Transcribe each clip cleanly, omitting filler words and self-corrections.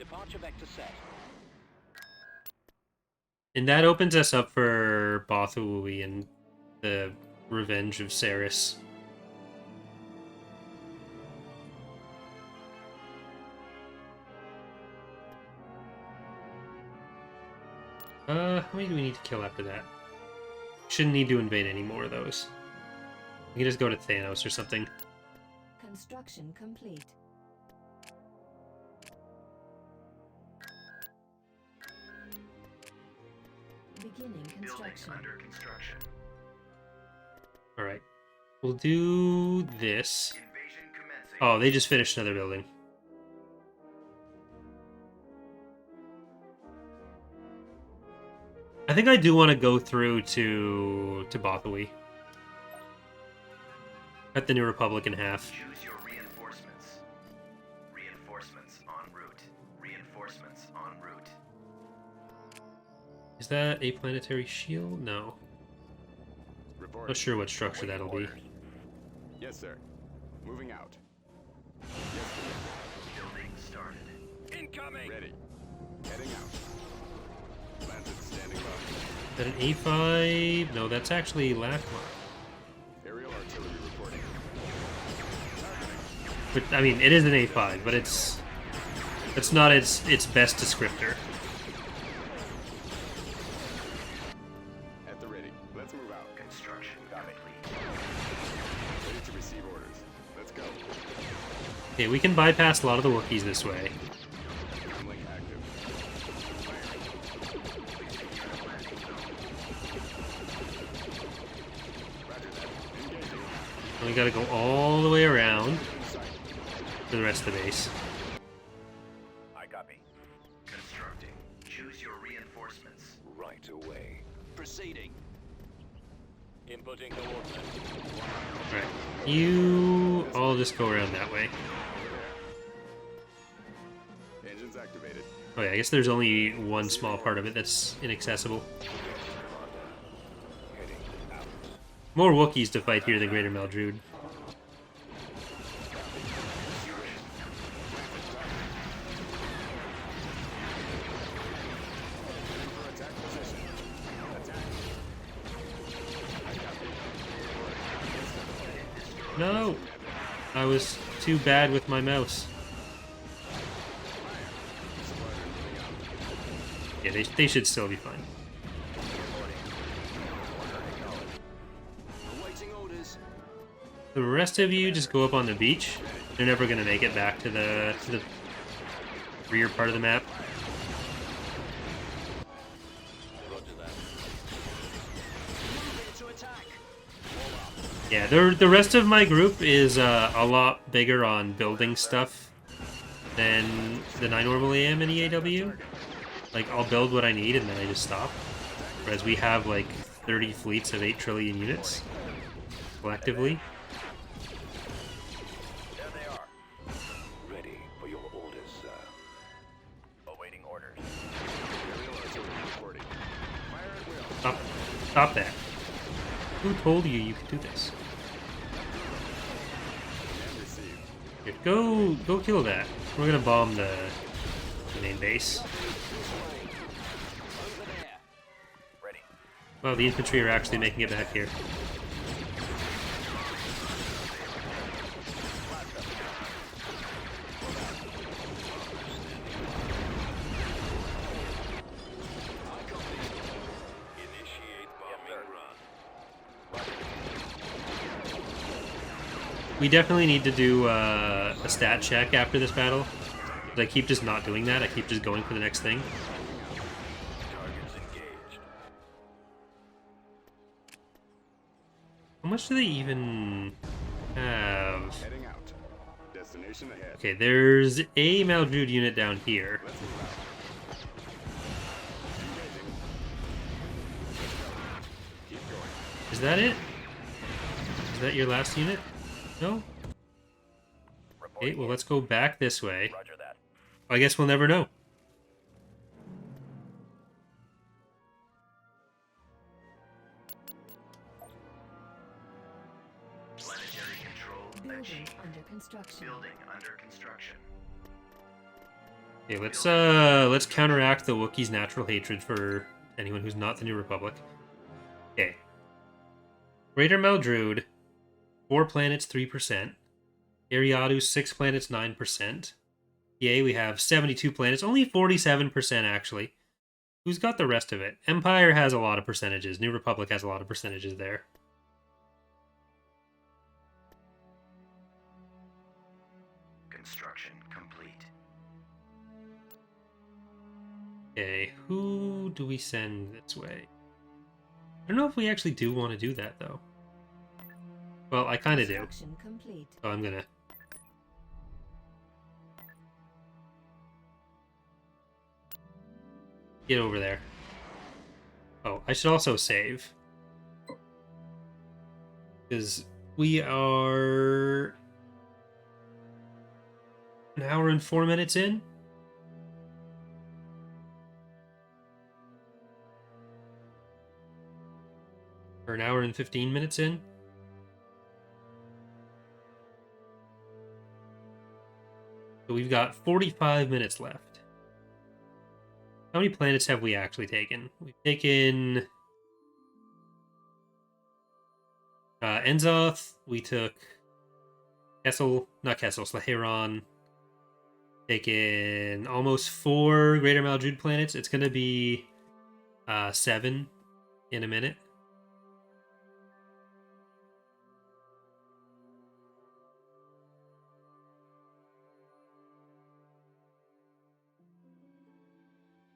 Departure vector set. And that opens us up for Bothawui and the Revenge of Saris. How many do we need to kill after that? Shouldn't need to invade any more of those. We can just go to Thanos or something. Construction complete. Beginning construction. Building under construction. Alright. We'll do this. Invasion commencing. Oh, they just finished another building. I think I do want to go through to Bothawui. Cut the New Republic in half. Choose your reinforcements. Reinforcements en route. Reinforcements en route. Is that a planetary shield? No. Report. Not sure what structure that'll be. Yes, sir. Moving out. Building started. Incoming! Ready. Heading out. Lancet standing by. Is that an A5? No, that's actually Lachma. Aerial artillery reporting. But I mean, it is an A5, but it's not its best descriptor. At the ready. Let's move out. Construction complete. Ready to receive orders. Let's go. Okay, we can bypass a lot of the Wookiees this way. Comlink active. Roger that. Engaging. And we gotta go all the way around to the rest of the base. I copy. Constructing. Choose your reinforcements. Right away. Proceeding. Inputting coordinates. Alright. You all just go around that way. Engines activated. Oh yeah, I guess there's only one small part of it that's inaccessible. Heading out. More Wookiees to fight here than Greater Meldrud. For attack position. Attack. No! I was too bad with my mouse. Yeah, they should still be fine. Awaiting orders. The rest of you just go up on the beach. They're never gonna make it back to the rear part of the map. Roger that. Moving to attack. Yeah, the rest of my group is a lot bigger on building stuff than I normally am in EAW. Like, I'll build what I need and then I just stop. Whereas we have like 30 fleets of 8 trillion units collectively. There they are. Ready for your orders, sir. Awaiting orders. Aerial artillery reporting. Fire at will. Stop that. Who told you you could do this? And received. Here, go kill that. We're gonna bomb the main base. Over there. Ready. Well, the infantry are actually making it back here. Initiate bombing run. We definitely need to do a stat check after this battle. But I keep just not doing that. I keep just going for the next thing. Targets engaged. How much do they even have? Heading out. Destination ahead. Okay, there's a Maldrude unit down here. Let's move out. Engaging. Keep going. Is that it? Is that your last unit? No? Okay, well, let's go back this way. Roger that. I guess we'll never know. Planetary control Building achieved. under construction. Building under construction. Okay, let's counteract the Wookiees' natural hatred for anyone who's not the New Republic. Okay. Greater Meldrude, 4 planets, 3%. Ariadu, 6 planets, 9%. Yay, we have 72 planets, only 47% actually. Who's got the rest of it? Empire has a lot of percentages. New Republic has a lot of percentages there. Construction complete. Okay, who do we send this way? I don't know if we actually do want to do that, though. Well, I kind of do. Construction complete. So I'm gonna... get over there. Oh, I should also save. Because we are... an hour and 4 minutes in? Or an hour and 15 minutes in? So we've got 45 minutes left. How many planets have we actually taken? We've taken... Enzoth, we took Slaheron. Taken almost 4 Greater Maldrude planets. It's going to be 7 in a minute.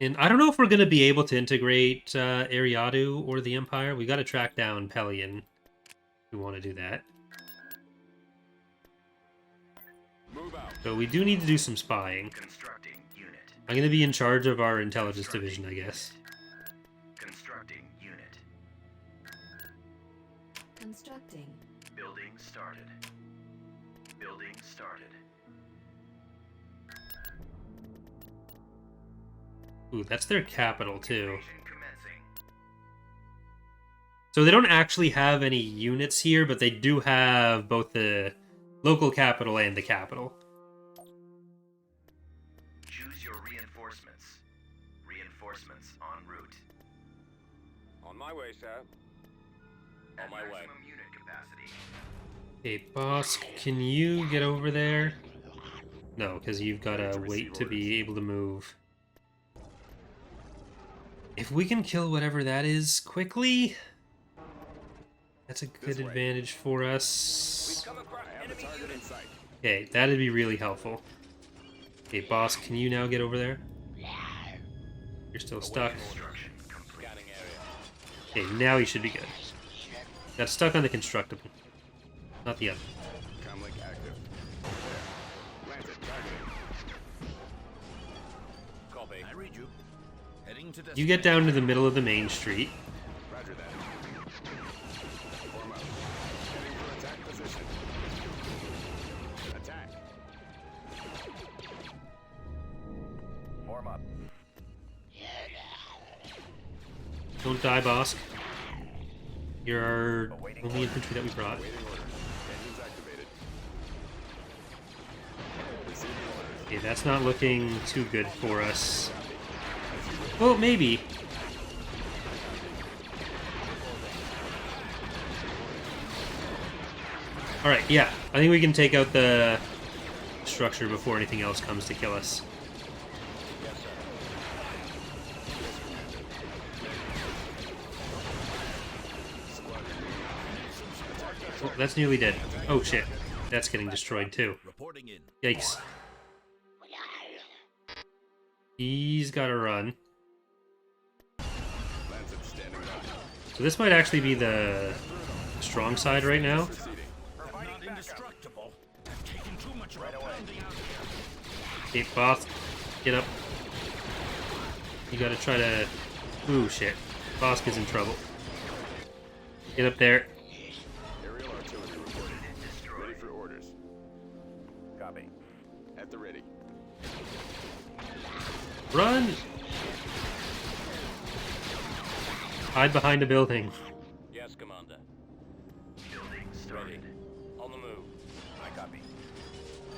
And I don't know if we're going to be able to integrate Ariadu or the Empire. We got to track down Pelion. We want to do that. Move out. So we do need to do some spying. Constructing unit. I'm going to be in charge of our intelligence division, I guess. Constructing unit. Constructing. Building started. Building started. Ooh, that's their capital, too. Invasion commencing. So they don't actually have any units here, but they do have both the local capital and the capital. Choose your reinforcements. Reinforcements en route. On my way, sir. On my way. Maximum unit capacity. Hey, boss, can you get over there? No, because you've got to wait to be able to move. If we can kill whatever that is quickly, that's a good advantage for us. Come across enemy Target in sight. Okay, that'd be really helpful. Okay, boss, can you now get over there? You're still stuck. Construction complete. Scanning area. Okay, now he should be good. Got stuck on the constructible. Not the other. Comlink active. There. Planted. Targeting. Copy. I read you. Heading to You get down to the middle of the main street. Roger that. Form up. Heading for attack position. Attack. Form up. Don't die, boss. You're our only infantry that we brought. Waiting order. Engines activated. Receiving orders. Okay, that's not looking too good for us. Well, maybe. Alright, yeah. I think we can take out the structure before anything else comes to kill us. Yes, sir. Oh, that's nearly dead. Oh shit. That's getting destroyed too. reporting in. Yikes. He's gotta run. Lancet standing by. So this might actually be the strong side right now. Proceeding. Not indestructible. I've taken too much of a pounding out here. Okay, boss. Get up. You gotta try to... Ooh, shit. Boss is in trouble. Get up there. Aerial artillery reporting. Ready for orders. Copy. At the ready. Run! Hide behind a building. Yes, Commander. Building started. On the move. I copy.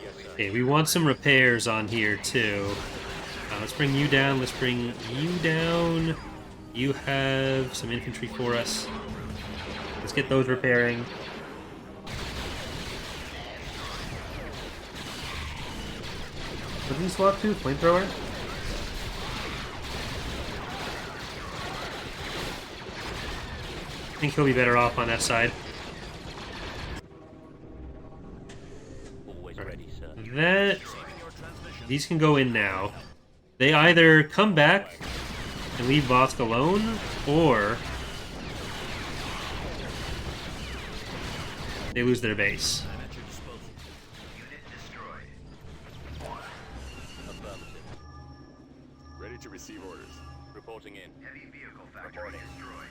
Yes, sir. Okay, we want some repairs on here, too. Let's bring you down. Let's bring you down. You have some infantry for us. Let's get those repairing. What did we swap to? Flamethrower? I think he'll be better off on that side. Always ready, sir. That... These can go in now. They either come back and leave Vosk alone, or they lose their base. Unit destroyed. Affirmative. Ready to receive orders. Reporting in. Heavy vehicle factory destroyed.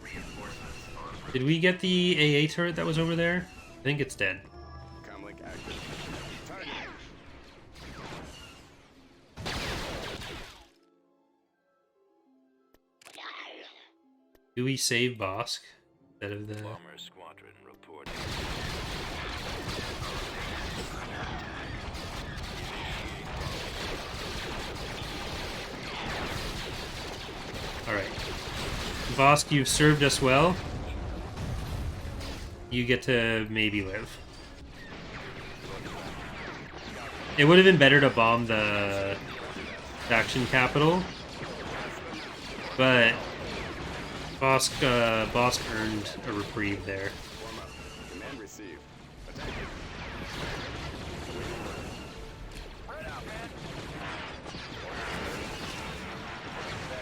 Reinforcements en route. Did we get the AA turret that was over there? I think it's dead. Comlink active. Target. Do we save Bosk instead of the... Bomber squadron reporting. Alright. Vosk, you've served us well. You get to maybe live. It would have been better to bomb the faction capital, but Bosk earned a reprieve there. Form up. Command received. Attack.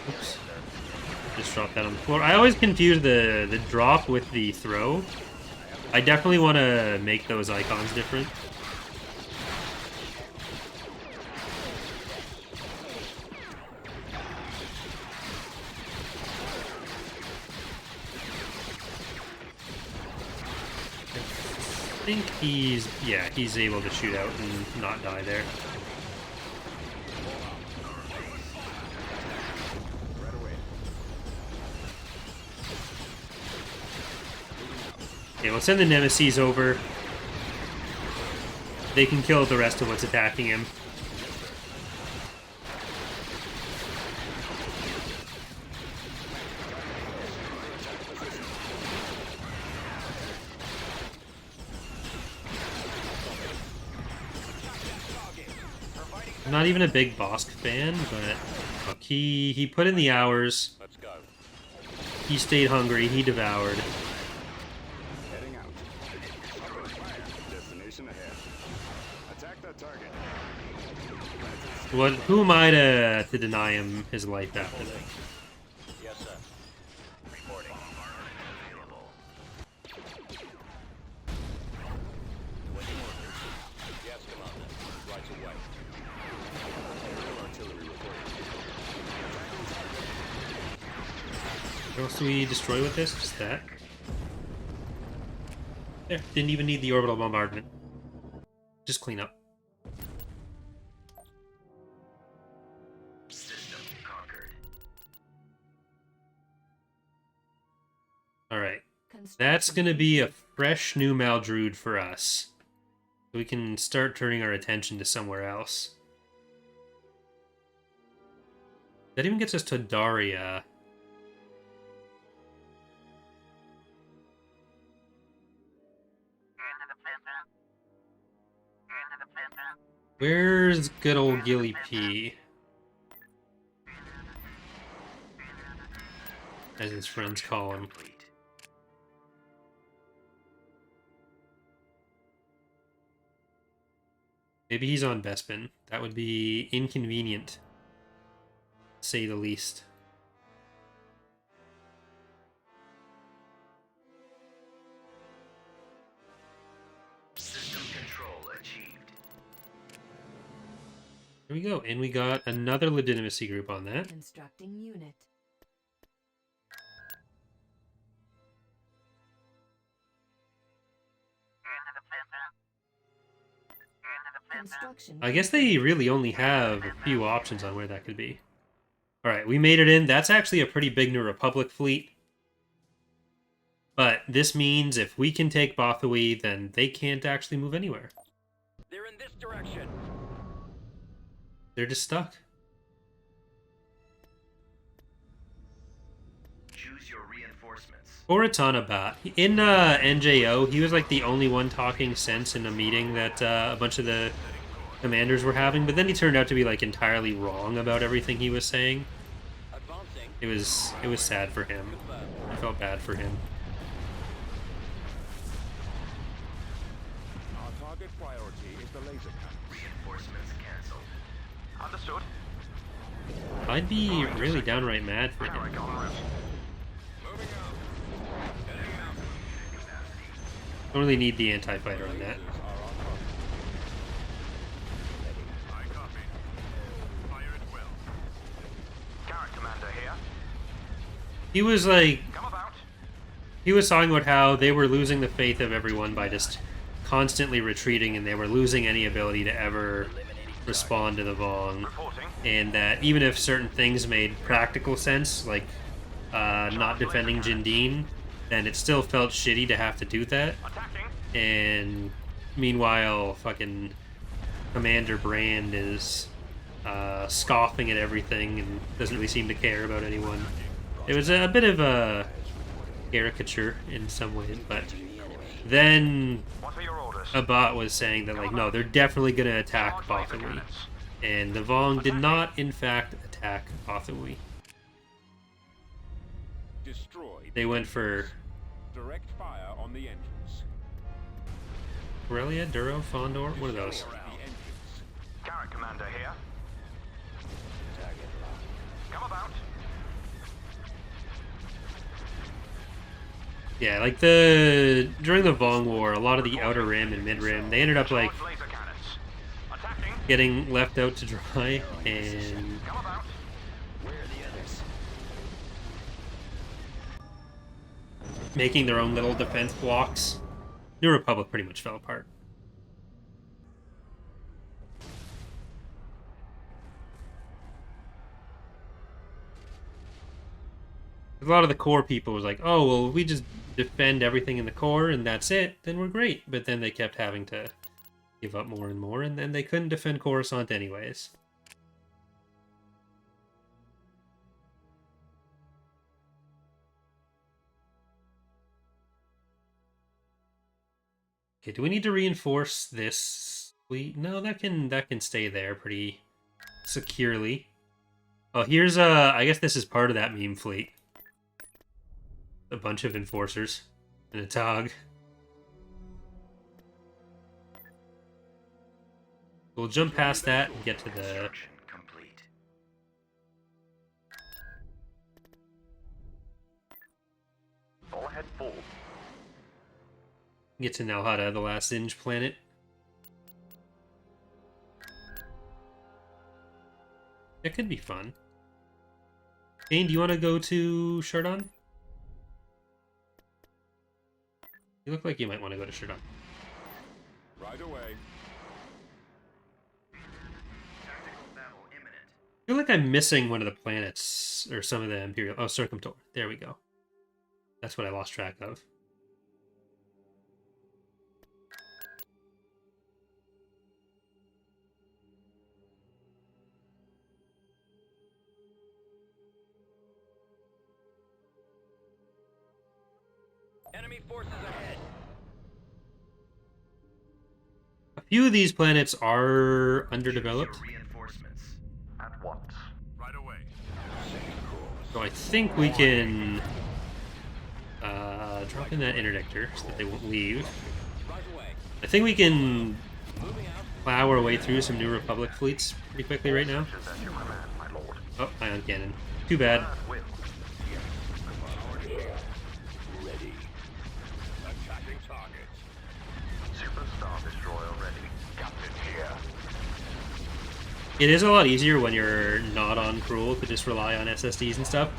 Oops. Just drop that on the floor. I always confuse the drop with the throw. I definitely want to make those icons different. I think he's able to shoot out and not die there. Right away. Okay, we'll send the Nemesis over. They can kill the rest of what's attacking him. I'm not even a big Bosk fan, but look, he put in the hours. Let's go. He stayed hungry. He devoured. Heading out. Open fire. Destination ahead. Attack that target. What? Who am I to deny him his life after that? Yes, sir. Reporting. Available. Waiting orders. Yes, Commander. Right away. Aerial artillery reporting. What else do we destroy with this? Just that. There. Didn't even need the orbital bombardment. Just clean up. System conquered. Alright. Construction That's gonna be a fresh new Maldrude for us. We can start turning our attention to somewhere else. That even gets us to Daria. Where's good old Gilly P? As his friends call him. Complete. Maybe he's on Bespin. That would be inconvenient, to say the least. System control achieved. There we go. And we got another legitimacy group on that. Constructing unit. Construction. I guess they really only have a few options on where that could be. Alright, we made it in. That's actually a pretty big New Republic fleet. But this means if we can take Bothawi, then they can't actually move anywhere. They're in this direction. they're just stuck. Choose your reinforcements. Oratana Bot. In NJO, he was like the only one talking sense in a meeting that a bunch of the commanders were having, but then he turned out to be like entirely wrong about everything he was saying. It was sad for him. I felt bad for him. Our target priority is the laser cannon. Reinforcements canceled. Understood. I'd be really downright mad for him. Moving out. Don't really need the anti-fighter on that. I copy. Fire at will. Garrett Commander here. He was like, Come about. he was talking about how they were losing the faith of everyone by just constantly retreating, and they were losing any ability to ever respond to the Vong. Reporting. And that even if certain things made practical sense, like not defending Jindine, then it still felt shitty to have to do that. Attacking. And meanwhile, fucking Commander Brand is scoffing at everything and doesn't really seem to care about anyone. It was a bit of a caricature in some ways, but then What are your orders? a bot was saying that, like, no, they're definitely going to attack Bothamwe. And the Vong did not, in fact, attack Bothamwe. Destroyed. They went for Direct fire on the engines. Corellia, Duro, Fondor, one of those. The engines. Garrett Commander here. Come about. Yeah, like during the Vong War, a lot of the Outer Rim and Mid Rim, they ended up like Charge laser cannons. Attacking. getting left out to dry and Come about. Where are the others? making their own little defense blocks. New Republic pretty much fell apart. A lot of the core people was like, oh, well, we just defend everything in the core and that's it, then we're great. But then they kept having to give up more and more, and then they couldn't defend Coruscant anyways. Okay, do we need to reinforce this fleet? No, that can stay there pretty securely. Oh, here's I guess this is part of that meme fleet. A bunch of enforcers and a Tog. We'll jump past that and get to the Construction complete. All ahead full. get to Nalhada, the last Zinj planet. That could be fun. Kane, do you want to go to Shardon? You look like you might want to go to Shardon. Right away. Tactical battle imminent. I feel like I'm missing one of the planets, or some of the Imperial... Oh, Circumtor. There we go. That's what I lost track of. Enemy forces ahead. A few of these planets are underdeveloped, Choose your reinforcements. At once. Right away. so I think we can drop in that interdictor so that they won't leave. Right away. I think we can Moving out. plow our way through some New Republic fleets pretty quickly right now. Just at your command, my lord. Oh, ion cannon. Too bad. At will. Ready. Attacking targets. Superstar Destroyer ready. Captain here. It is a lot easier when you're not on Cruel to just rely on SSDs and stuff.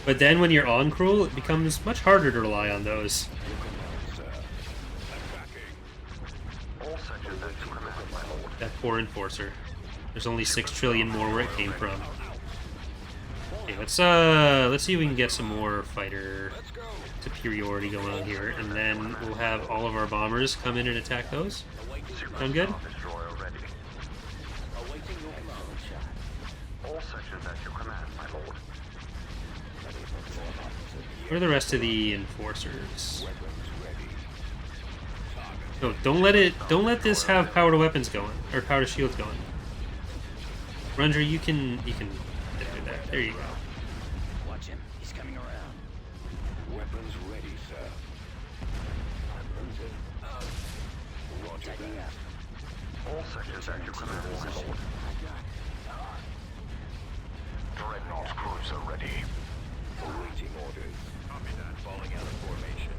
But then when you're on Cruel, it becomes much harder to rely on those. All sections at your command, my lord. That poor Enforcer. There's only 6 trillion more where it came from. Okay, let's see if we can get some more fighter superiority going on here, and then we'll have all of our bombers come in and attack those. Sound good? Superstar Destroyer ready. Awaiting your command. sections at your command, my lord. Where are the rest of the enforcers? Weapons ready. No, don't let this have power to weapons going, or power to shields going. Ranger, you can do that. There you go. Watch him. He's coming around. Weapons ready, sir. Roger that. All sections at your command, my lord. Dreadnought cruiser ready. Awaiting orders. Copy that. Falling out of formation.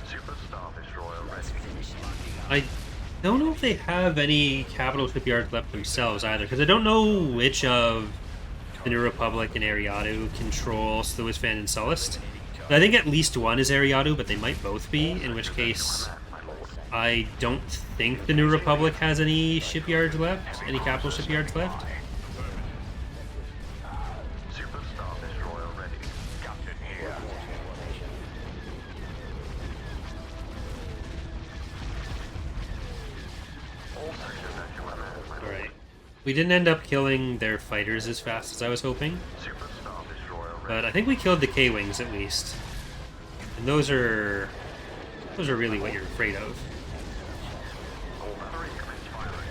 Super Star Destroyer ready. I don't know if they have any capital shipyards left themselves either, because I don't know which of the New Republic and Ariadu control Sluisfan and Sullust. I think at least one is Ariadu, but they might both be, in which case I don't think the New Republic has any shipyards left, any capital shipyards left. Super Star Destroyer ready. Captain here. All sections at your command, my lord. Alright. We didn't end up killing their fighters as fast as I was hoping, Super Star Destroyer ready. but I think we killed the K-Wings at least. And those are really what you're afraid of. All batteries commence firing.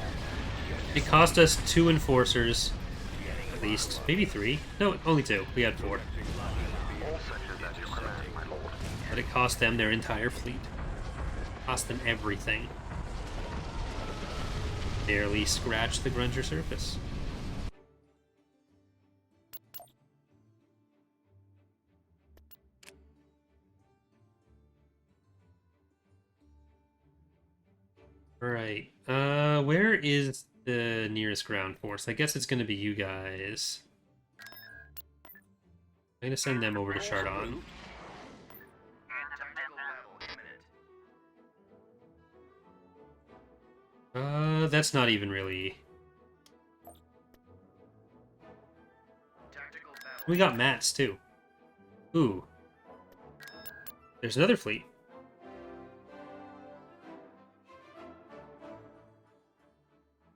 It cost us 2 enforcers, at least. Maybe 3. No, only 2. We had 4. All sections at your command, my lord. But it cost them their entire fleet. Cost them everything. Barely scratched the Grunger surface. Alright, where is the nearest ground force? I guess it's gonna be you guys. I'm gonna send them over to Chardon. Tactical battle imminent. That's not even really... Tactical battle. We got mats, too. Ooh. There's another fleet.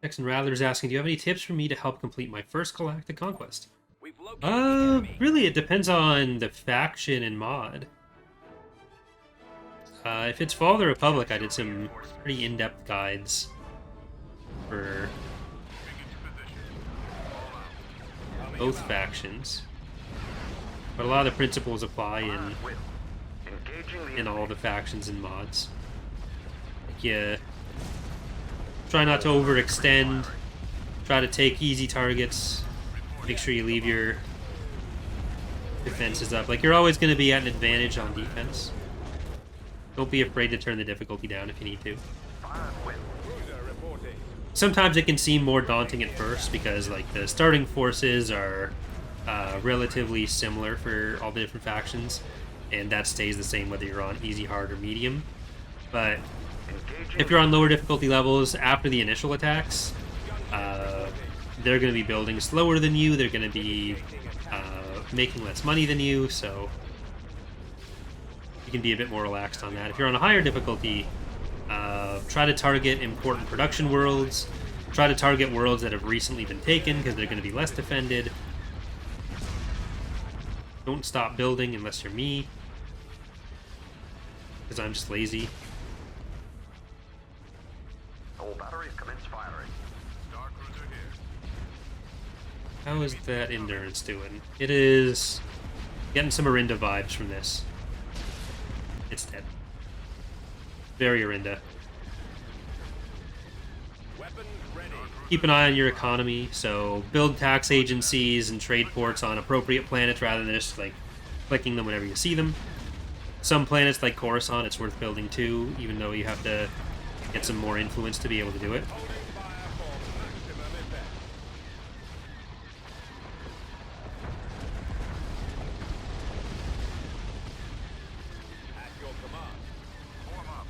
Texan Rattler's asking, do you have any tips for me to help complete my first galactic conquest? We've located the enemy. Really, it depends on the faction and mod. If it's Fall of the Republic, I did some pretty in-depth guides for both factions. But a lot of the principles apply in all the factions and mods. Like, yeah, try not to overextend. Try to take easy targets. Make sure you leave your defenses up. Like, you're always going to be at an advantage on defense. Don't be afraid to turn the difficulty down if you need to. Sometimes it can seem more daunting at first because, like, the starting forces are relatively similar for all the different factions, and that stays the same whether you're on easy, hard, or medium. But if you're on lower difficulty levels, after the initial attacks, they're going to be building slower than you, they're going to be making less money than you, so you can be a bit more relaxed on that. If you're on a higher difficulty, try to target important production worlds, try to target worlds that have recently been taken because they're going to be less defended. Don't stop building unless you're me, because I'm just lazy. All batteries commence firing. Star cruiser here. How is that endurance doing? It is getting some Orinda vibes from this. It's dead. Very Orinda. Weapons ready. Keep an eye on your economy, so build tax agencies and trade ports on appropriate planets rather than just, like, clicking them whenever you see them. Some planets, like Coruscant, it's worth building too, even though you have to get some more influence to be able to do it. At your command. Form up.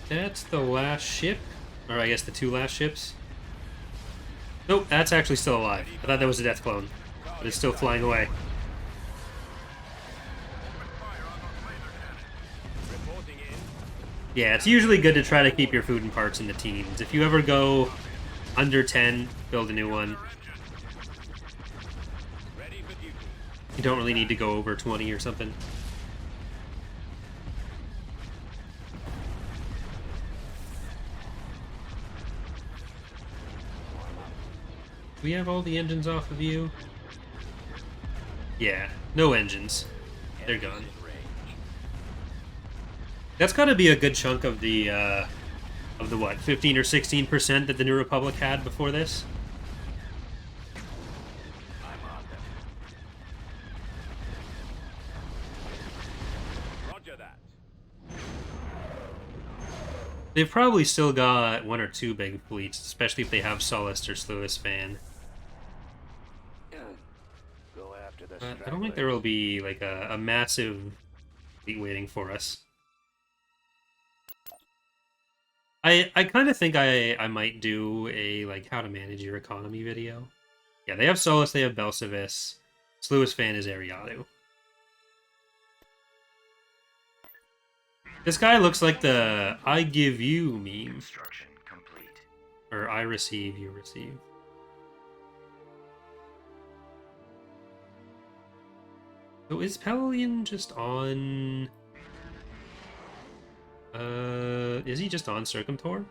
That's the last ship. Or I guess the 2 last ships. Nope, that's actually still alive. I thought that was a death clone. But it's still flying away. Open fire on those laser cannons. Reporting in. Yeah, it's usually good to try to keep your food and parts in the teens. If you ever go under 10, build a new one. Ready for duty. You don't really need to go over 20 or something. We have all the engines off of you? Yeah, no engines. They're gone. That's got to be a good chunk of the what, 15 or 16% that the New Republic had before this? I'm on them. Roger that. They've probably still got one or two big fleets, especially if they have Sullust or Sluis Fan. Go after the But I don't think there will be like a massive fleet waiting for us. I kind of think I might do a like how to manage your economy video. Yeah, they have Solus, they have Belsavis. Sluis Fan is Ariadu. This guy looks like the I give you meme. Construction complete. Or I receive, you receive. So is Pelion just on... is he just on Circumtor?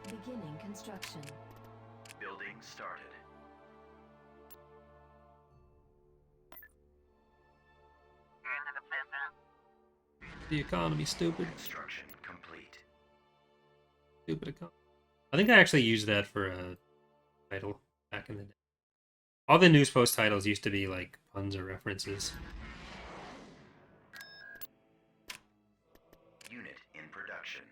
Beginning construction. Building started. The economy, stupid. Construction complete. Stupid economy. I think I actually used that for a title back in the day. All the news post titles used to be like puns or references. Unit in production.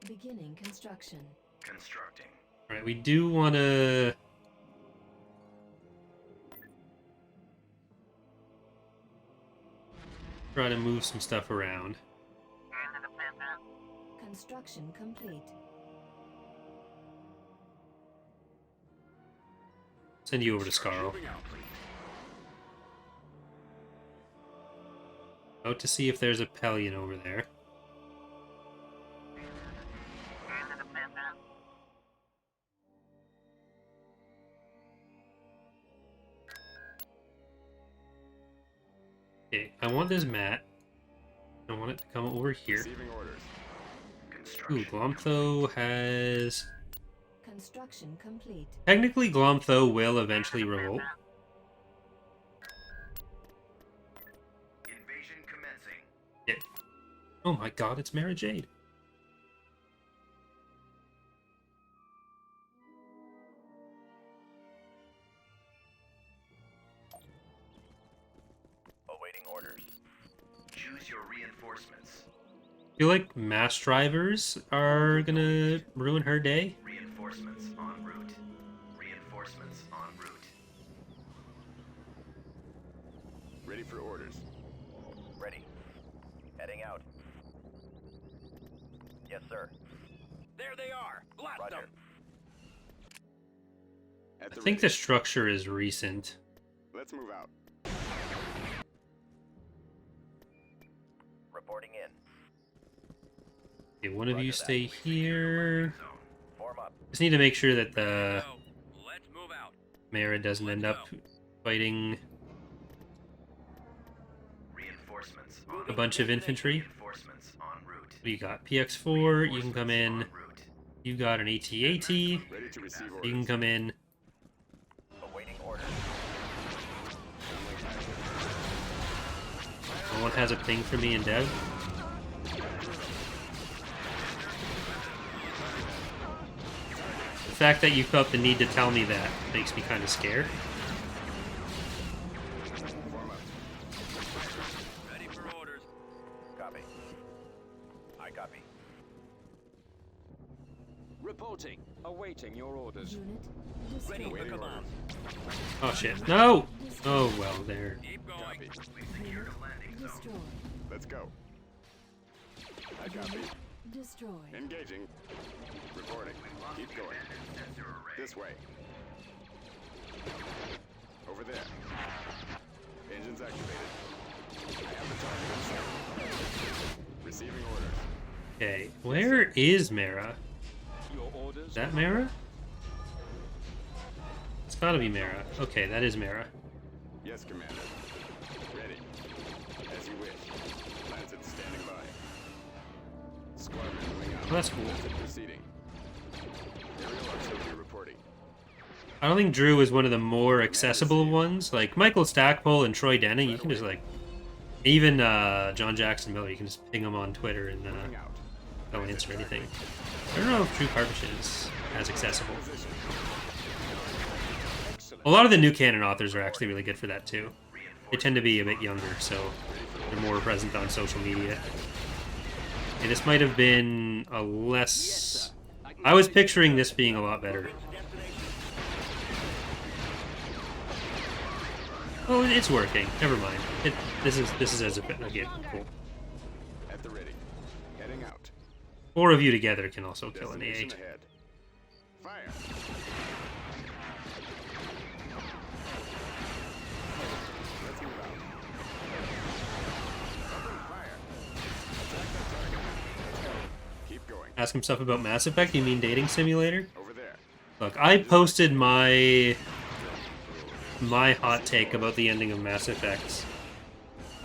Beginning construction. Constructing. Alright, we do want to... try to move some stuff around. Construction complete. Send you over to Scarl. Out to see if there's a Pelion over there. Okay, I want this mat. I want it to come over here. Receiving orders. Ooh, Glomtho has... Construction complete. Technically, Glomtho will eventually revolt. Invasion commencing. Yeah. Oh my god, it's Mara Jade. Awaiting orders. Choose your reinforcements. I feel like mass drivers are gonna ruin her day. Reinforcements en route. Reinforcements en route. Ready for orders. Ready. Heading out. Yes, sir. There they are. Blast Roger. them. At I the think ready. the structure is recent. Let's move out. Reporting in. Okay, one of Roger you that. stay here. Form up. Just need to make sure that the Let's move out. Mara doesn't end up fighting Reinforcements a bunch of infantry. Reinforcements en route. What do you got? PX4, you can come in. En route. You got an AT-AT, Ready to receive you orders. can come in. Awaiting orders. No one has a ping for me in dev. The fact that you felt the need to tell me that makes me kind of scared. Form up. Ready for orders. Copy. I copy. Reporting. Awaiting your orders. Unit Ready destroyed. for command. Oh shit, no! Oh well, there. Keep going. Copy. Unit destroyed. Let's go. I copy. Destroyed. Engaging. Reporting. Keep going. This way. Over there. Weapons activated. I have the target in sight. Receiving orders. Okay, where is Mara? Your orders? Is that Mara? It's gotta be Mara. Okay, that is Mara. Yes, Commander. Ready. As you wish. Lancet standing by. Squadron wing out. Oh, that's cool. Lancet proceeding. Aerial artillery reporting. I don't think Drew is one of the more accessible ones. Like Michael Stackpole and Troy Denning, you can just like, even John Jackson Miller, you can just ping them on Twitter and Wing out. they'll answer anything. I don't know if Drew Karpish is as accessible. A lot of the new canon authors are actually really good for that too. They tend to be a bit younger, so they're more present on social media. And this might have been a less... I was picturing this being a lot better. Oh, it's working. Never mind. This is as a bit again. Cool. At the ready. Heading out. 4 of you together can also kill an Destination A8. ahead. Fire. Let's move out. Open fire. Attack that target. Let's go. Keep going. Ask him stuff about Mass Effect. You mean dating simulator? Over there. Look, I posted my hot take about the ending of Mass Effect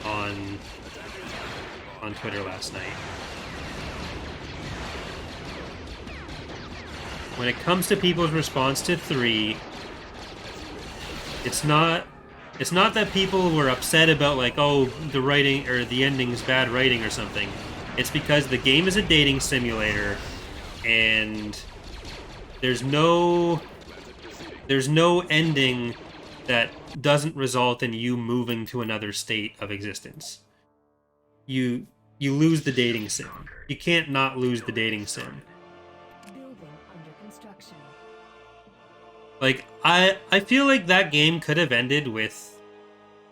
on Twitter last night. When it comes to people's response to 3, it's not that people were upset about like, oh, the writing or the ending's bad writing or something. It's because the game is a dating simulator and there's no ending that doesn't result in you moving to another state of existence. You lose the dating sim. You can't not lose the dating sim. Building under construction. Like, I feel like that game could have ended with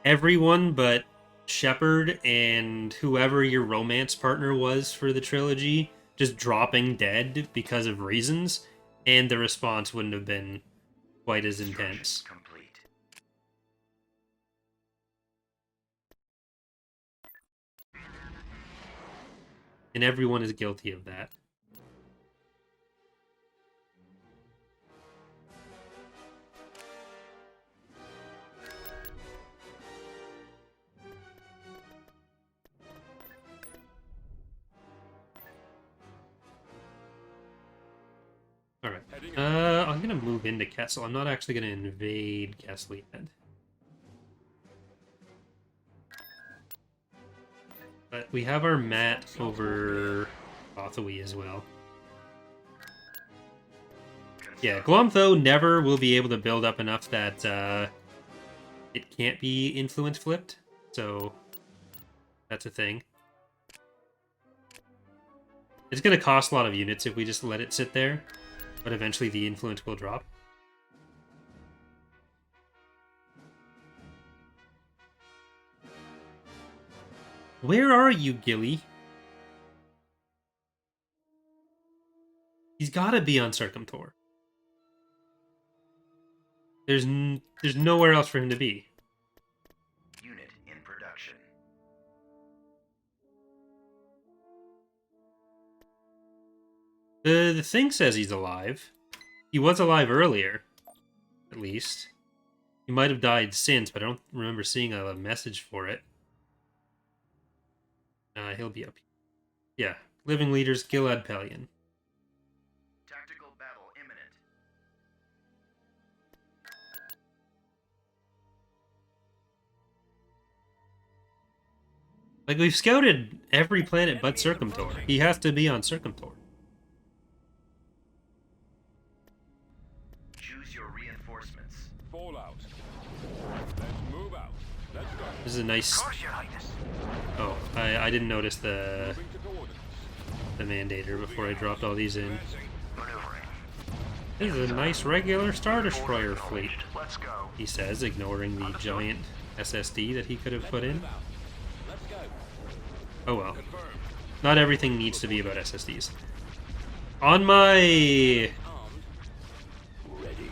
everyone but Shepard and whoever your romance partner was for the trilogy just dropping dead because of reasons, and the response wouldn't have been quite as intense. Complete. And everyone is guilty of that. Alright. I'm gonna move into Kessel. I'm not actually gonna invade Kessel yet. But we have our mat over Bothawi as well. Yeah, Glomtho never will be able to build up enough that it can't be influence flipped. So that's a thing. It's going to cost a lot of units if we just let it sit there, but eventually the influence will drop. Where are you, Gilly? He's got to be on Circumtor. There's nowhere else for him to be. Unit in production. The thing says he's alive. He was alive earlier, at least. He might have died since, but I don't remember seeing a message for it. He'll be up here. Yeah. Living leaders, Gilad Pelion. Tactical battle imminent. Like, we've scouted every planet but Circumtor. He has to be on Circumtor. Choose your reinforcements. Fall out. Let's move out. Let's go. This is a nice... Course, Your Highness. Oh, I didn't notice the Moving to coordinates. mandator before I dropped all these in. Maneuvering. This is a nice regular Star Destroyer fleet, Let's go. he says, ignoring the giant SSD that he could have put in. Let's go. Oh well. Confirmed. Not everything needs to be about SSDs. On my... Armed. Ready.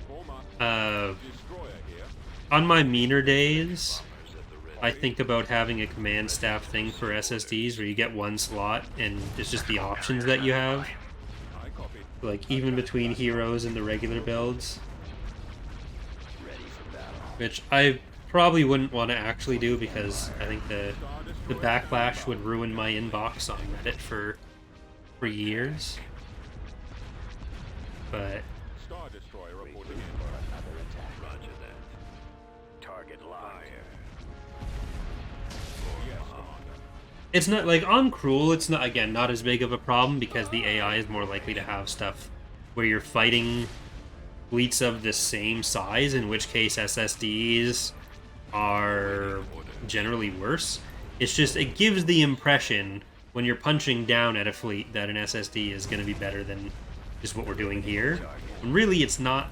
Form up. Uh, Destroyer here. on my meaner days, I think about having a command staff thing for SSDs where you get one slot and it's just the options that you have. I copy. Like, even between heroes and the regular builds. Which I probably wouldn't want to actually do because I think the backlash would ruin my inbox on Reddit for years. But Star Destroyer reporting in. Roger that. Target live. Yes, Commander. it's not like on Cruel, it's not, again, not as big of a problem because the AI is more likely to have stuff where you're fighting fleets of the same size, in which case SSDs are generally worse. It's just, it gives the impression when you're punching down at a fleet that an SSD is going to be better than just what we're doing here. And really, it's not.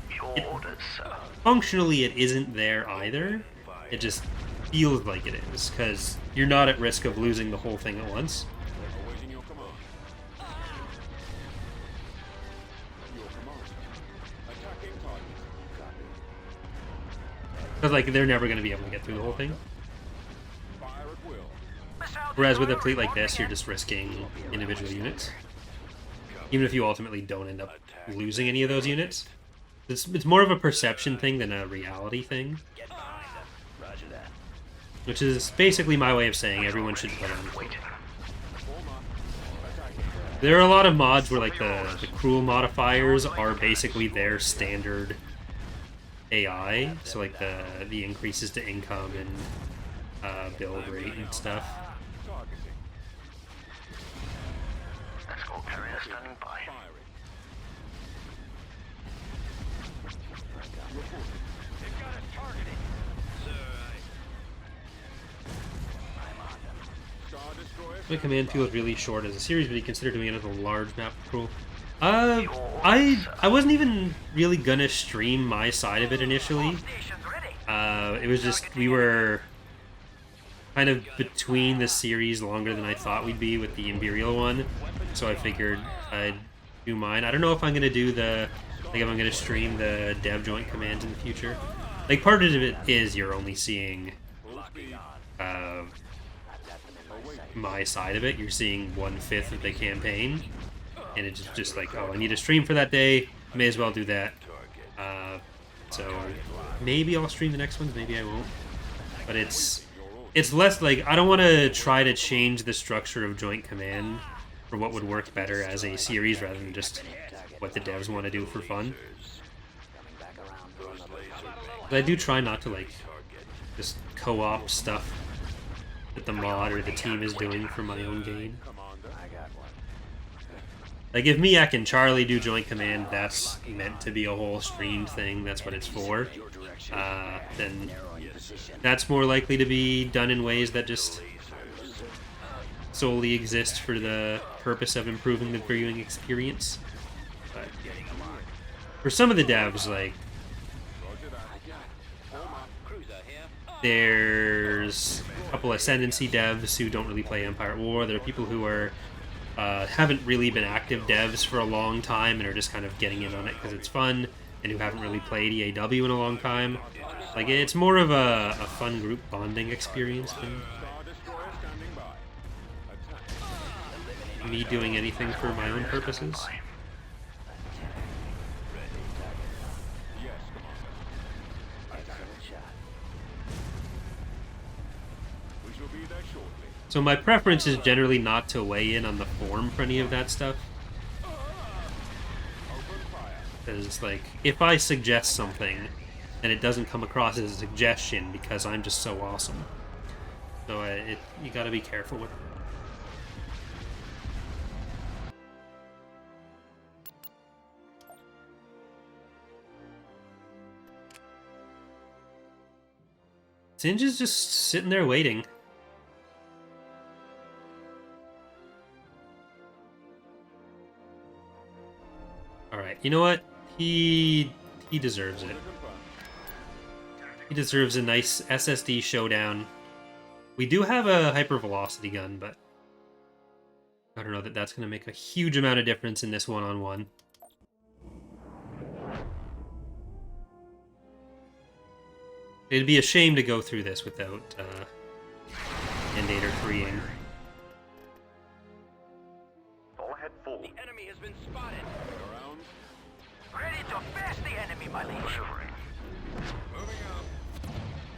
Functionally, it isn't there either. It just feels like it is, because you're not at risk of losing the whole thing at once. Awaiting your command. Your command. Attacking target. Because, like, they're never going to be able to get through the whole thing. Fire at will. Whereas with a fleet like this, you're just risking individual units. Even if you ultimately don't end up losing any of those units. It's more of a perception thing than a reality thing. Get behind them. Roger that. Which is basically my way of saying everyone should play on. Former. Attacking. There are a lot of mods where, like, the cruel modifiers are basically their standard AI. So, like, the increases to income and build rate and stuff. Targeting. Escort carrier standing by. Firing. They've got us targeted. Star Destroyer. The command feels really short as a series, but you consider doing it as a large map for Cruel. I wasn't even really gonna stream my side of it initially. It was just, we were kind of between the series longer than I thought we'd be with the Imperial one, so I figured I'd do mine. I don't know if I'm gonna do if I'm gonna stream the dev joint commands in the future. Like, part of it is you're only seeing my side of it. You're seeing 1/5 of the campaign, and it's just like, oh, I need a stream for that day, may as well do that. So maybe I'll stream the next ones, maybe I won't. But it's less like, I don't want to try to change the structure of Joint Command for what would work better as a series rather than just what the devs want to do for fun. But I do try not to, like, just co-op stuff that the mod or the team is doing for my own gain. Like, if Miak and Charlie do Joint Command, that's meant to be a whole streamed thing, that's what it's for. Then that's more likely to be done in ways that just solely exist for the purpose of improving the viewing experience. But for some of the devs, like, there's a couple Ascendancy devs who don't really play Empire at War. There are people who are haven't really been active devs for a long time and are just kind of getting in on it because it's fun, and who haven't really played EAW in a long time. Like, it's more of a fun group bonding experience than Star Destroyer standing by. Attack. me doing anything for my own purposes. Yes, Commander. Attack. We shall be there shortly. So my preference is generally not to weigh in on the form for any of that stuff. Open fire. Because, like, if I suggest something and it doesn't come across as a suggestion because I'm just so awesome. So you gotta be careful with it. Singe is just sitting there waiting. Alright, you know what? He deserves it. He deserves a nice SSD showdown. We do have a hypervelocity gun, but I don't know that that's going to make a huge amount of difference in this one-on-one. It'd be a shame to go through this without Mandator freeing. All ahead full. The enemy has been spotted. Around. Ready to face the enemy, my liege. Moving out.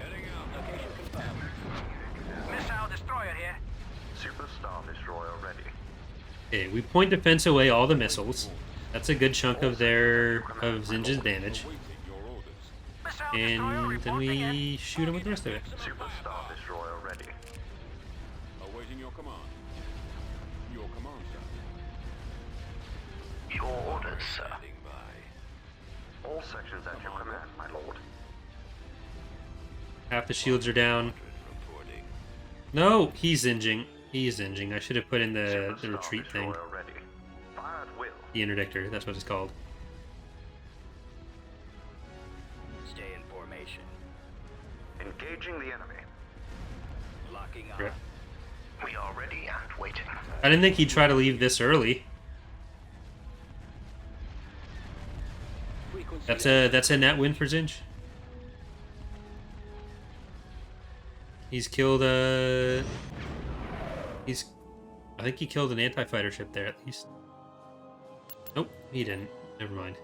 Heading out. Location confirmed. Missile destroyer here. Superstar Destroyer ready. Okay, we point defense away all the missiles. That's a good chunk of Zinj's damage. Awaiting your orders. Missile destroyer And then reporting in. we shoot him with the rest of it. Superstar Destroyer ready. Awaiting your command. Your command, sir. Your orders, sir. Standing by. All sections at your command, my lord. Half the shields are down. Reporting. No, he's Zinjing. He's Zinjing. I should have put in the Superstar retreat thing. Destroyer ready. Fire at will. The interdictor, that's what it's called. Stay in formation. Engaging the enemy. Locking on. Rip. We are ready and waiting. I didn't think he'd try to leave this early. Frequency That's a net win for Zinj. He's killed I think he killed an anti-fighter ship there at least. Nope, he didn't. Never mind.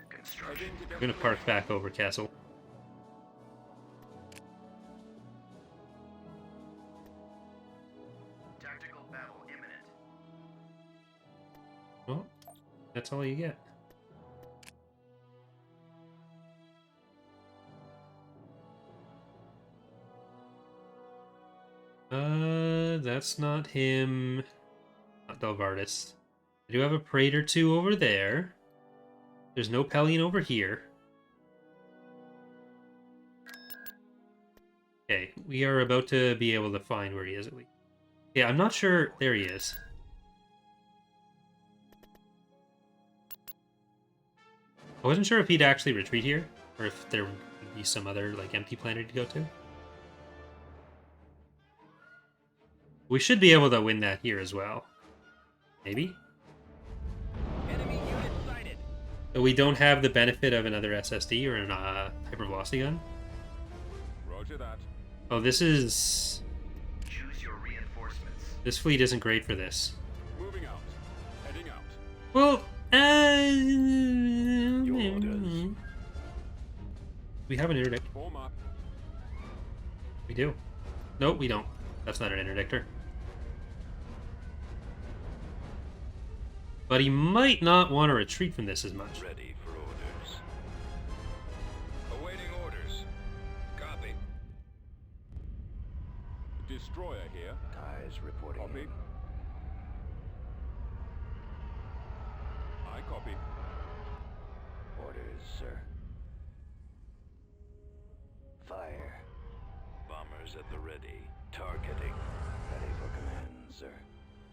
Construction. I'm gonna park back over Castle. Tactical battle imminent. Well, that's all you get. That's not him. Not Delvardis. I do have a Praetor 2 over there. There's no Pelion over here. Okay, we are about to be able to find where he is at least. Yeah, I'm not sure. There he is. I wasn't sure if he'd actually retreat here, or if there would be some other like empty planet to go to. We should be able to win that here as well. Maybe? enemy unit sighted. But we don't have the benefit of another SSD or an hypervelocity gun. Roger that. Oh, this is... Choose your reinforcements. This fleet isn't great for this. Moving out. Heading out. Well, Your orders. we have an interdict. Form up. We do. Nope, we don't. That's not an interdictor. But he might not want to retreat from this as much. Ready for orders. Awaiting orders. Copy. Destroyer here. Ties reporting. Copy. I copy. Orders, sir. Fire. Bombers at the ready. Targeting. Ready for command, sir.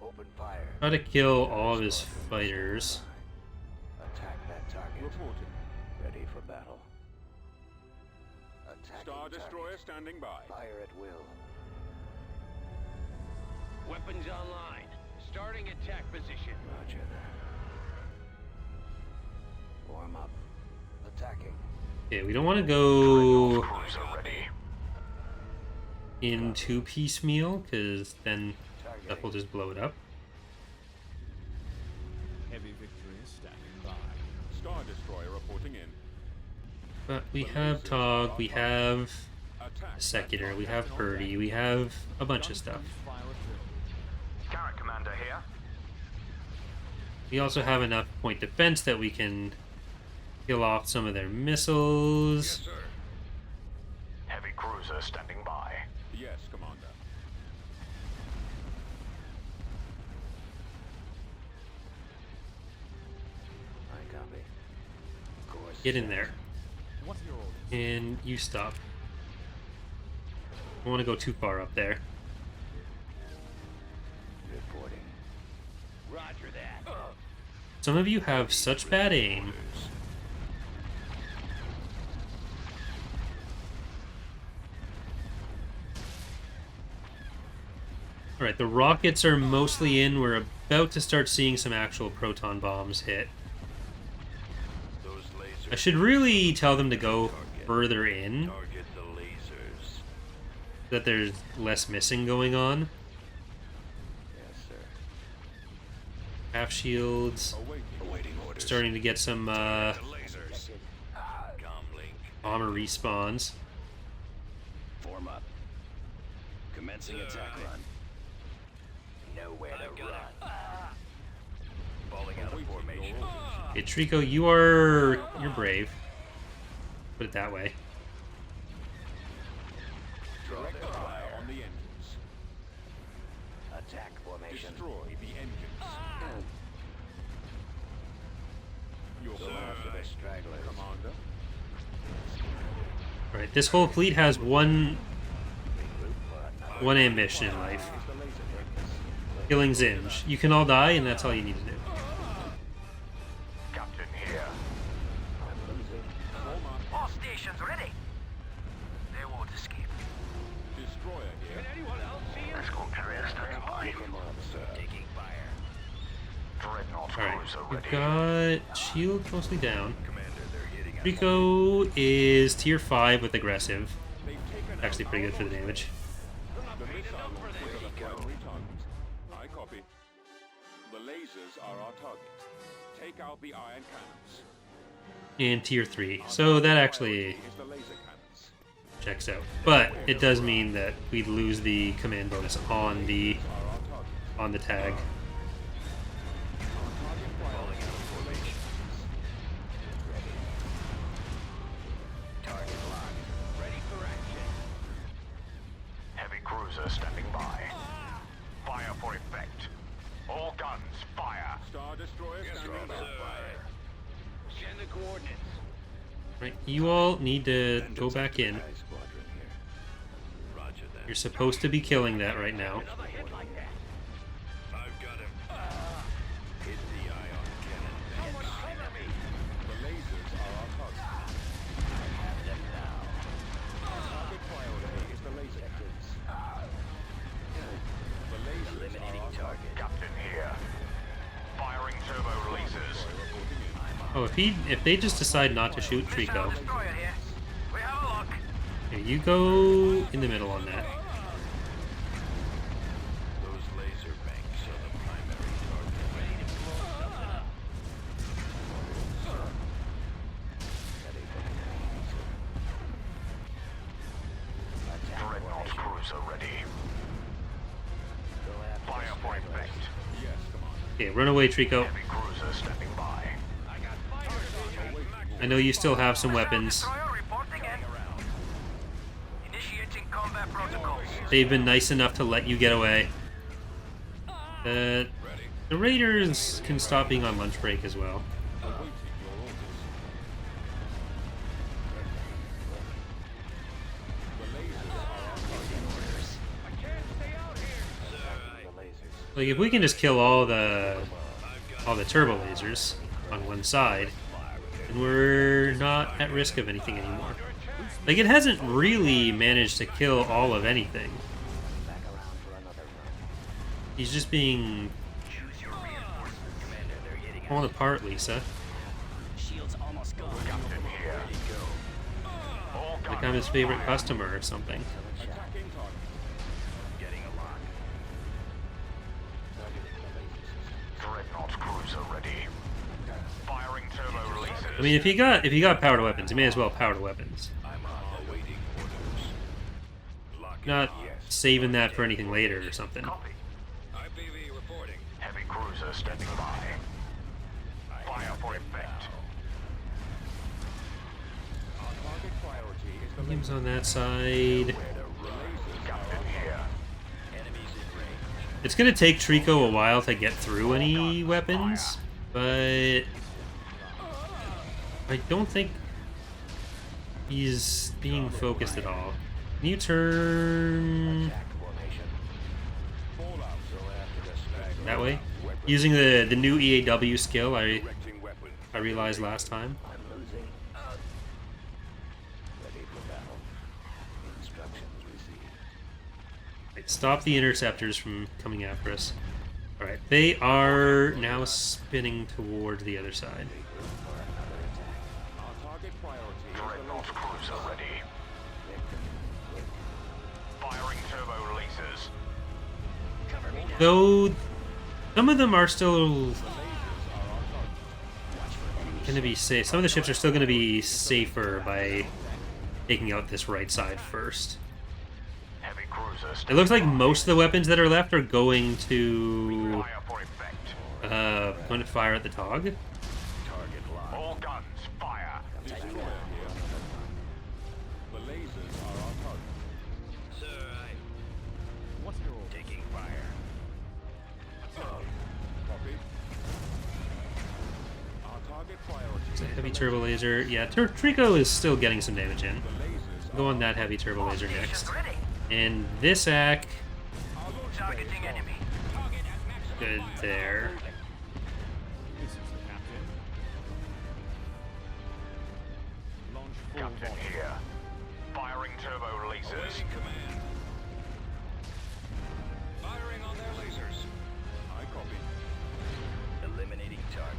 Open fire. Try to kill all of his fighters. Attack that target. Reporting. Ready for battle. Attack. Star Destroyer standing by. Fire at will. Weapons online. Starting attack position. Roger that. Warm up. Attacking. Okay, we don't want to go Cruiser ready. into piecemeal, because then stuff will just blow it up. Heavy victory is standing by. Star Destroyer reporting in. But we have Tog, we have Attack. Secular, we have Purdy, we have a bunch of stuff. Carrot Commander here. We also have enough point defense that we can kill off some of their missiles. Yes, sir. Heavy cruiser standing by. Yes, Commander. I copy. Course Get in set. there. What's your orders? And you stop. I don't want to go too far up there. Reporting. Roger that. Some of you have such bad aim. Alright, the rockets are mostly in. We're about to start seeing some actual proton bombs hit. Those lasers. I should really tell them to go further in. Target the that there's less missing going on. Yes, sir. Half shields. Awaiting orders. Starting to get some Lasers. bomber respawns. Form up. Commencing attack run. Nowhere to run. Falling out of formation. Okay, Trico, you're brave. Put it that way. Draw their fire. On the engines. Attack formation. Destroy the engines. Your Go after the stragglers. commander. Alright, this whole fleet has one ambition in life. Killing Zinj. You can all die, and that's all you need to do. Captain here. All stations ready. They won't escape. Destroyer here. Anyone else see him? Escort carrier standing by. Come on, sir. Taking fire. Dreadnought Alright, cruiser we've ready. got shield mostly down. Commander, they're hitting us. Rico is tier 5 with aggressive. They've taken Actually pretty good for the damage. the missile launchers are the primary target. I copy. The lasers are our target. Take out the iron cannons. And tier 3. So that actually Is the laser cannons. checks out. But it does mean that we'd lose the command bonus on the Are our target. tag. Target Falling out of formation. Target locked. Ready for action. Heavy cruiser standing by. Fire for effect. All guns, fire. Star destroyer standing by. Send the coordinates. Right, you all need to go back in. Squadron here. Roger that. You're supposed to be killing that right now. I've got him. Hit the ion cannon. The lasers are our target. Have them now. Target priority is the laser cannons. The lasers are Eliminating our target. Captain here. Firing turbo lasers. Oh, if they just decide not to shoot Trico, Destroyer here. We have a lock. okay, you go in the middle on that. Those laser banks are the primary target. Ready to blow something up. Ready for attack Dreadnought formation. cruiser ready. Go after Fire the for stragglers. effect. Yes, commander. Okay, run away, Trico. Heavy cruiser standing by. I know you still have some weapons. Destroyer reporting in. Initiating combat protocols. They've been nice enough to let you get away. The Raiders can stop being on lunch break as well. Awaiting your orders. The lasers are our target. I can't stay out here. The lasers. Like if we can just kill all the turbo lasers on one side, then we're not at risk of anything anymore. Like it hasn't really managed to kill all of anything. Back around for another run. He's just being Choose your reinforcements. Commander, they're hitting us. torn apart, Lisa. Shields almost gone. Captain here. Ready to go. All guns, Like I'm his favorite customer or something. Attacking target. Getting a lock. Targeting the laser system. Dreadnought cruiser ready. Firing turbo lasers. I mean, if you got powered weapons, you may as well power weapons. I'm on awaiting orders. Lock Not in. Yes. saving that for anything later or something. Copy. IPV reporting. Heavy cruiser standing by. Fire for effect. Our target priority is the Games laser. on that side. Captain here. Enemies in range. It's gonna take Trico a while to get through any weapons, but I don't think he's being focused at all. Can you turn Attack formation. Fallout. Go after the stragglers. that way? Using the new EAW skill Directing weapon. I realized last time. I'm losing. Ready for battle. Instructions received. Right, stop the interceptors from coming after us. Alright, they are now spinning towards the other side. Our target priority is the Dreadnought laser. cruiser ready. Victim. Firing Though some of them are still going to be safe. Some of the ships are still going to be safer by taking out this right side first. Heavy cruisers. It looks like most of the weapons that are left are going to Fire for effect. going to fire at the Tog. Target locked. All guns, fire. Destroyer here. The lasers are our target. Sir, what's your order? Taking fire. Copy. Our target priority. It's a heavy turbo laser. Yeah, Trico is still getting some damage in. The lasers Go on that heavy turbo laser next. And this AC, Targeting enemy. good there. This is the captain. Launch full Captain volume. here. Firing turbo lasers. awaiting command. Firing on their lasers. I copy. Eliminating target.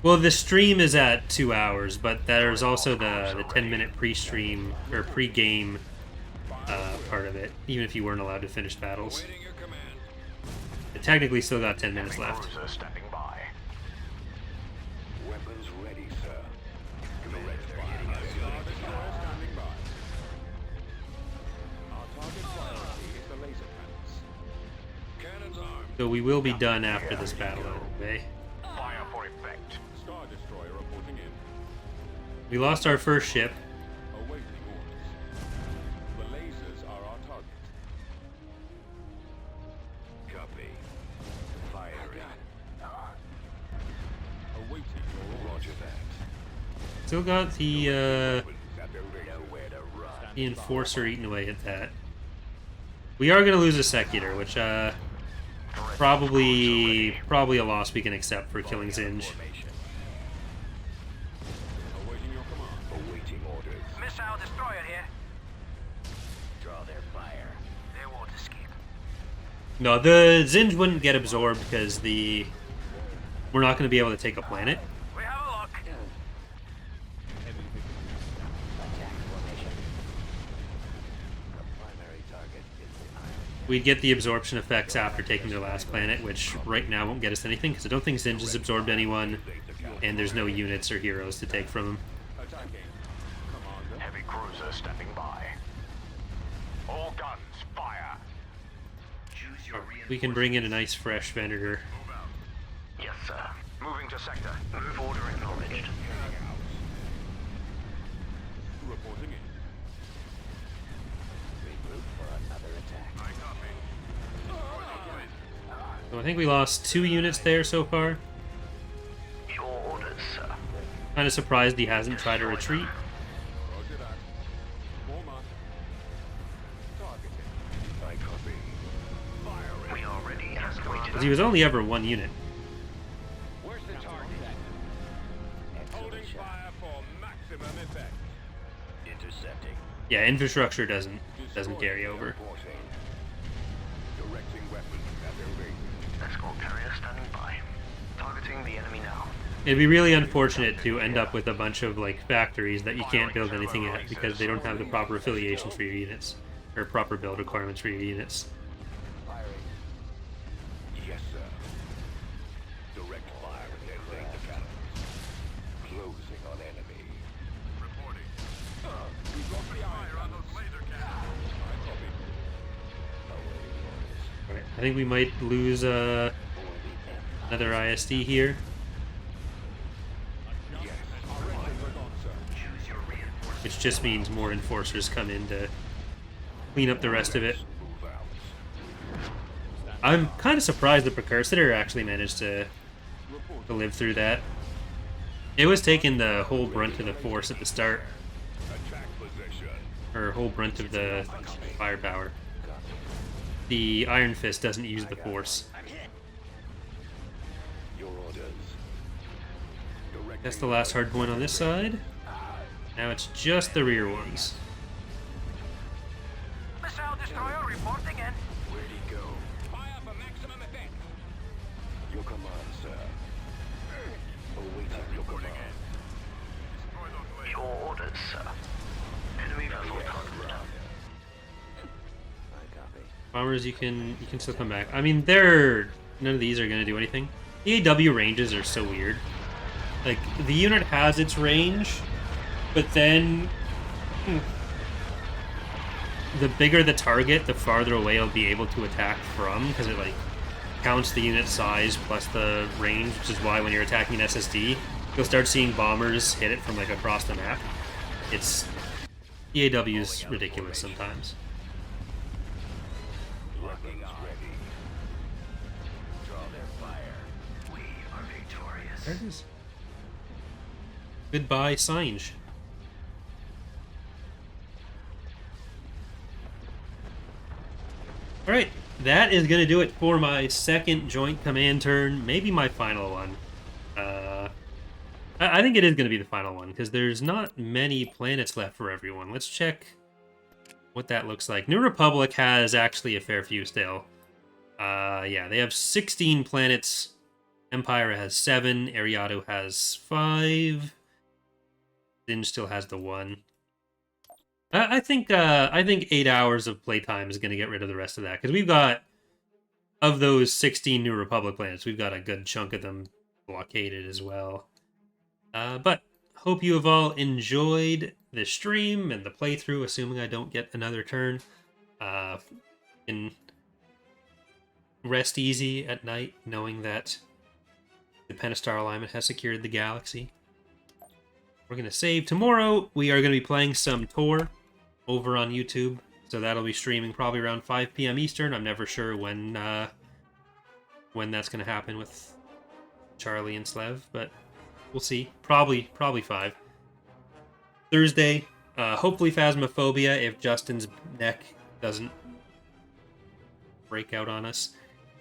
Well, the stream is at 2 hours, but there's also the 10-minute pre-stream or pre-game part of it, even if you weren't allowed to finish battles. Awaiting your command. It technically still got 10 minutes Heavy left. cruiser stepping by. Weapons ready, sir. Star destroyer standing by. Our target priority is the laser cannons. Cannons armed. So we will be done after this battle anyway. Fire for effect. Star destroyer reporting in. We lost our first ship. Awaiting orders. The lasers are our target. Copy. Firing. Awaiting your orders. Roger that. Still got the Nowhere to run. Enforcer eating away at that. We are going to lose a Secular, which probably a loss we can accept for killing Zinj. Formation. Awaiting your command. Awaiting orders. Missile destroyer here. Draw their fire. They won't escape. No, the Zinj wouldn't get absorbed because we're not going to be able to take a planet. We have a look. Primary target is the iron. We'd get the absorption effects after taking their last planet, which right now won't get us anything because I don't think Zinj has absorbed anyone, and there's no units or heroes to take from them. Attacking. Commander. Heavy cruiser stepping by. All guns, fire. Choose your We can bring in a nice fresh Venator. Yes, sir. Moving to sector. Move order acknowledged. Reporting in. Regroup for another attack. I copy. So I think we lost 2 units there so far. Your orders, sir. Kind of surprised he hasn't tried to retreat. Roger that. Warm up. Targeting. I copy. We are ready as waited. Because he was only ever 1 unit. Where's the target? Holding Excellent shot. fire for maximum effect. intercepting. Yeah, infrastructure doesn't carry over. Reporting. Directing weapons at their range. Escort carrier standing by. Targeting the enemy now. It'd be really unfortunate to end up with a bunch of like factories that you can't build anything at because they don't have the proper affiliations for your units or proper build requirements for your units. Firing. Yes, sir. Direct fire with their laser cannons. Closing on enemy. Reporting. We've got the fire on those laser cannons. I copy. Awaiting orders. Alright, I think we might lose For the end. another ISD here. Yes. Our engines are gone, sir. Choose your reinforcements. Which just means more enforcers come in to clean up the rest of it. Move out. I'm kind of surprised the Precursor actually managed to live through that. It was taking the whole brunt of the force at the start, Attack position. or whole brunt of the firepower. The Iron Fist doesn't use the force. Your orders. Directing That's the last hard point on this side. Now it's just the rear ones. Missile destroyer reporting in. Where'd he go? Fire for maximum effect. Your command, sir. Awaiting your command. Destroy those lasers. Your orders, sir. Enemy vessel targeted. I copy. Bombers, you can still come back. I mean, none of these are gonna do anything. The AW ranges are so weird. Like, the unit has its range, but then the bigger the target, the farther away it'll be able to attack from, because it like counts the unit size plus the range, which is why when you're attacking an SSD, you'll start seeing bombers hit it from like across the map. It's EAW is ridiculous sometimes. Weapons ready. Draw their fire. We are victorious. There it is. Goodbye, Singe. Alright, that is going to do it for my second joint command turn, maybe my final one. I think it is going to be the final one, because there's not many planets left for everyone. Let's check what that looks like. New Republic has actually a fair few still. Yeah, they have 16 planets. Empire has 7. Ariado has 5. Din still has the 1. I think 8 hours of playtime is going to get rid of the rest of that, because we've got, of those 16 New Republic planets, we've got a good chunk of them blockaded as well. But hope you have all enjoyed the stream and the playthrough, assuming I don't get another turn. And rest easy at night, knowing that the Pentastar Alignment has secured the galaxy. We're going to save. Tomorrow, we are going to be playing some Tor over on YouTube. So that'll be streaming probably around 5 p.m. Eastern. I'm never sure when that's going to happen with Charlie and Slev, but we'll see. Probably 5. Thursday, hopefully Phasmophobia if Justin's neck doesn't break out on us.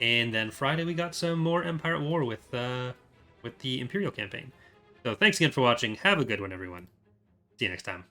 And then Friday we got some more Empire at War with the Imperial campaign. So thanks again for watching. Have a good one, everyone. See you next time.